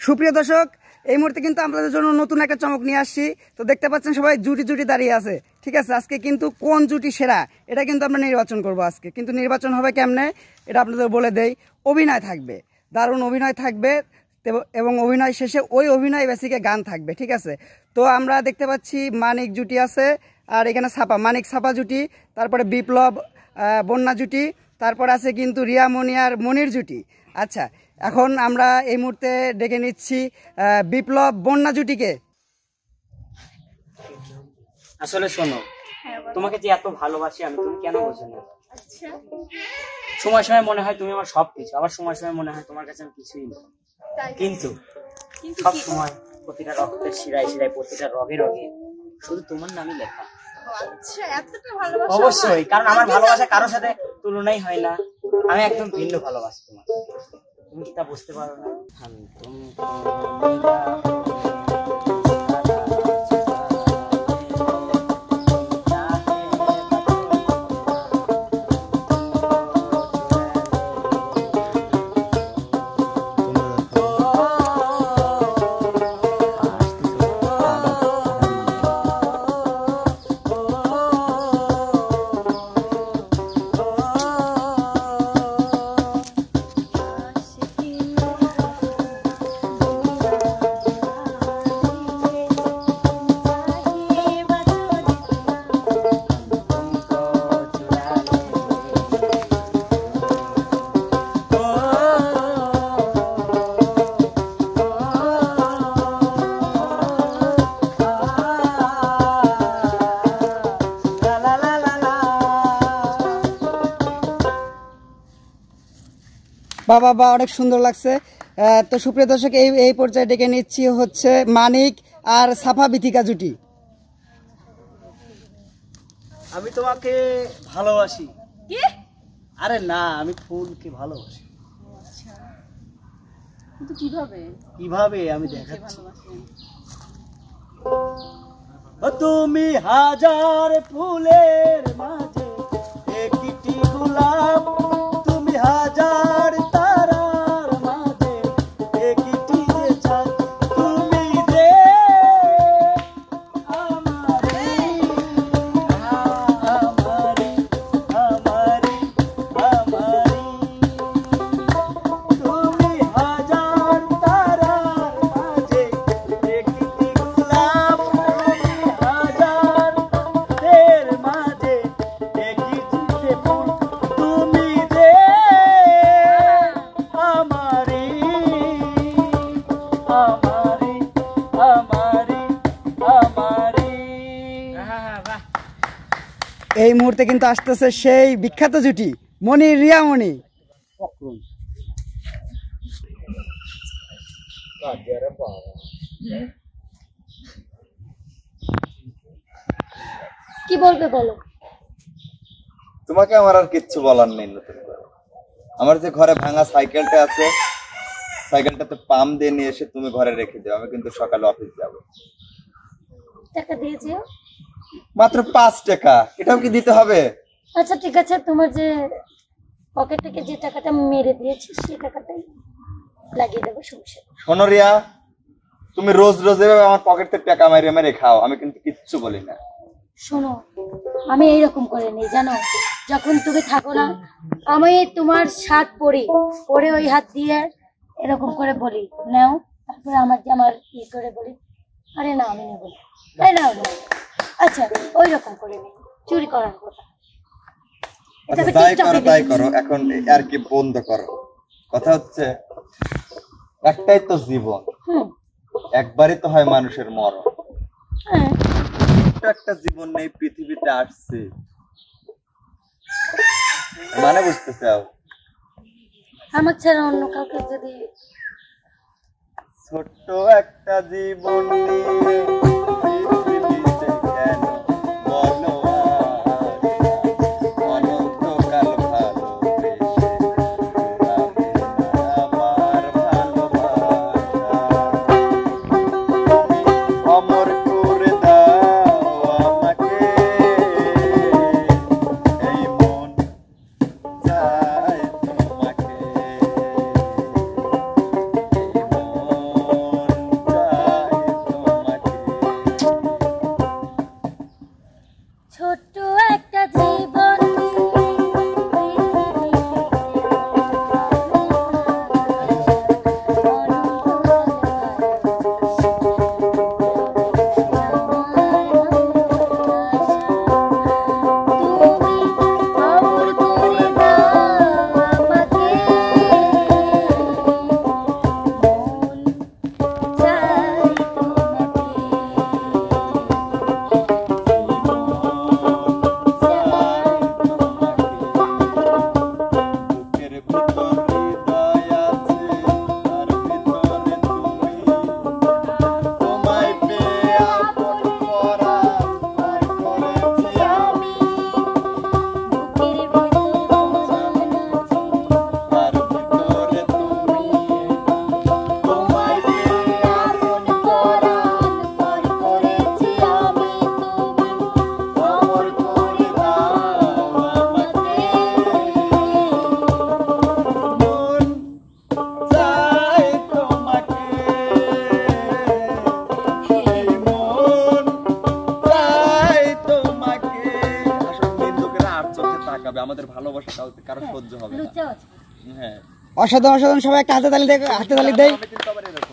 সুপ্রিয় দর্শক, এই মুহূর্তে কিন্তু আপনাদের জন্য নতুন একটা চমক নিয়ে আসছি। তো দেখতে পাচ্ছেন সবাই জুটি জুটি দাঁড়িয়ে আছে, ঠিক আছে। আজকে কিন্তু কোন জুটি সেরা এটা কিন্তু আমরা নির্বাচন করব। আজকে কিন্তু নির্বাচন হবে কেমনে এটা আপনাদের বলে দেই। অভিনয় থাকবে, দারুণ অভিনয় থাকবে, এবং অভিনয় শেষে ওই অভিনয় বেসিকে গান থাকবে, ঠিক আছে। তো আমরা দেখতে পাচ্ছি মানিক জুটি আছে, আর এখানে ছাপা মানিক ছাপা জুটি, তারপরে বিপ্লব বন্যা জুটি, তারপর আছে কিন্তু রিয়া মনি আর মনির জুটি। আচ্ছা, এখন আমরা এই মুহূর্তে ডেকে নিচ্ছি বিপ্লব বন্যা জুটিকে। আসলে শোনো, তোমাকে যে এত ভালোবাসি আমি, তুমি কেন বোঝো না? সময় সময় মনে হয় তুমি আমার সবকিছু, আবার সময় সময় মনে হয় তোমার কাছে আমি কিছুই না। কিন্তু সব সময় প্রতিটা রক্তের শিরায় শিরায়, প্রতিটা রগে রগে শুধু তোমার নামই লেখা। অবশ্যই, কারণ আমার ভালোবাসা কারোর সাথে তুলনাই হয় না। আমি একদম ভিন্ন ভালোবাসি তোমার, তুমি কি তা বুঝতে পারো না? বাবা বা অনেক সুন্দর লাগছে। তো সুপ্রিয় দর্শক, এই পর্যায়ে ডেকে নিচ্ছি হচ্ছে মানিক আর সাফা বিথিকা জুটি। আমি তোমাকে ভালোবাসি। আরে না, আমি ফুলকে ভালোবাসি। কিন্তু কিভাবে কিভাবে আমি দেখাচ্ছি। তুমি হাজার ফুলের মাঝে একটি গোলাপ, তুমি হাজার তারার মাঝে একটি চাঁদ, তুমি যে আমারে আমারে আমারে আমারে, তুমি হাজার তারার মাঝে একটি গোলাপ, তুমি হাজার দের মাঝে একটি ফুল, তুমি যে আমারে আমারে আমারে আমারে। এই মুহূর্তে কিন্তু আসতেছে সেই বিখ্যাত জুটি মনি রিয়া মনি। কি বলবে বলো? তোমাকে আমার আর কিচ্ছু বলার নেই। নতুন করে আমার যে ঘরে ভাঙা সাইকেলটা আছে, সাইকেলটাতে পাম্প দিয়ে নিয়ে এসে তুমি ঘরে রেখে দিও। আমি কিন্তু সকালে অফিস যাব। টাকা দিয়েছিও? মাত্র 5 টাকা, এটাও কি দিতে হবে? আচ্ছা ঠিক আছে, তোমার যে পকেট থেকে যে টাকাটা মেরে দিয়েছি সেই টাকাটাই লাগিয়ে দেবো, সমস্যা নেই। শোনো রিয়া, তুমি রোজ রোজ এভাবে আমার পকেট থেকে টাকা মেরে মেরে খাও, আমি কিন্তু কিচ্ছু বলি না। শোনো, আমি এইরকম করে নিই জানো, যখন তুমি থাকো না আমি তোমার শার্ট পরি, পরে ওই হাত দিয়ে এরকম করে বলি নাও, তারপরে আমার জামার ই করে বলি আরে না আমি নেবো না, তাই না? আচ্ছা ওই রকম করে নিই, চুরি করার কথা। আচ্ছা তাই করো তাই করো, এখন আর কি বন্ধ করো। কথা হচ্ছে একটাই তো জীবন, একবারই তো হয় মানুষের মরণ। হ্যাঁ, একটা জীবন নেই পৃথিবীতে আসছে, মানে বুঝতে চাও? আমার ছাড়া অন্য কাউকে যদি ছোট্ট একটা জীবন নিয়ে পৃথিবীতে কেন বলো আজ অনন্তকাল ভালোবেসে যাবে না আমার ভালোবাসা। অমর করে দাও আমাকে, এই মন চায় তোমাকে, এই মন তাকাবে, আমাদের ভালোবাসা কারো সহ্য হবে না। লুচ্চা হ্যাঁ অসাধারণ অসাধারণ, সবাই একটা হাতে তালি দেয়, হাতে তালি দেয়। আমি কিন্তু আবার এরকম